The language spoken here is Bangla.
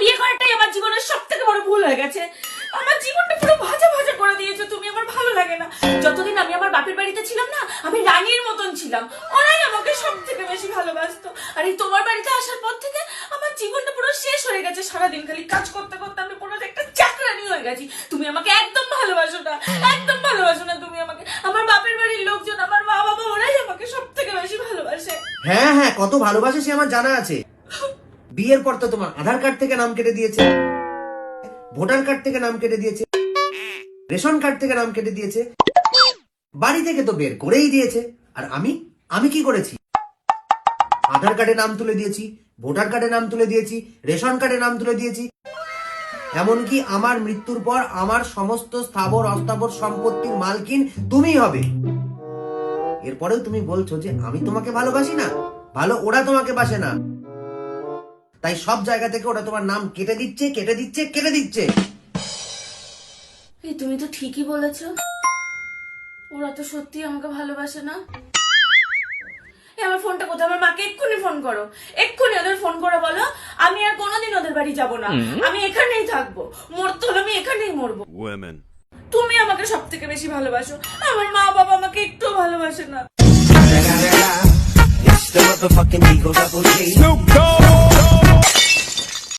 বিয়ে করাটাই আমার জীবনের সবথেকে বড় ভুল হয়ে গেছে। আমার জীবনটা পুরো ভাজা ভাজা করে দিয়েছো তুমি, আমার ভালো লাগে না। যতদিন আমি আমার বাপের বাড়িতে ছিলাম না, আমি রানীর মতন ছিলাম, ওরাই আমাকে সব থেকে বেশি ভালোবাসতো। আর এই তোমার বাড়িতে আসার পর থেকে আমার জীবনটা পুরো শেষ হয়ে গেছে। সারাদিন খালি কাজ করতে করতে আমি পুরো একটা চাকরানি হয়ে গেছি। তুমি আমাকে একদম ভালোবাসো না, একদম ভালোবাসো না তুমি আমাকে। আমার বাপের বাড়ির লোকজন, আমার মা বাবা, ওরাই আমাকে সব থেকে বেশি ভালোবাসে। হ্যাঁ হ্যাঁ, কত ভালোবাসে সে আমার জানা আছে। বিয়ের পর তো তোমার আধার কার্ড থেকে নাম কেটে দিয়েছে, ভোটার কার্ড থেকে নাম কেটে দিয়েছে, রেশন কার্ড থেকে নাম কেটে দিয়েছে, বাড়ি থেকে তো বের করেই দিয়েছে। আর আমি কি করেছি? আধার কার্ডে নাম তুলে দিয়েছি, ভোটার কার্ডে নাম তুলে দিয়েছি, রেশন কার্ডে নাম তুলে দিয়েছি, এমনকি আমার মৃত্যুর পর আমার সমস্ত স্থাবর অস্থাবর সম্পত্তির মালকিন তুমিই হবে। এরপরেও তুমি বলছো যে আমি তোমাকে ভালোবাসি না। ভালো ওরা তোমাকে বাসে না, তাই সব জায়গা থেকে ওরা তোমার নাম কেটে দিচ্ছে কেটে দিচ্ছে কেটে দিচ্ছে। এই তুমি তো ঠিকই বলেছো, ওরা তো সত্যি আমাকে ভালোবাসে না। এই আমার ফোনটা কোথায়? আমার মাকে এক্ষুনি ফোন করো, এক্ষুনি ওদের ফোন করে বলো আমি আর কোনোদিন ওদের বাড়ি যাব না, আমি এখানেই থাকবো, মরতে হলে আমি এখানেই মরবো। তুমি আমাকে সব থেকে বেশি ভালোবাসো, আমার মা বাবা আমাকে একটু ভালোবাসে না। It's the motherfucking Eagle Double G. Snoop Dogg.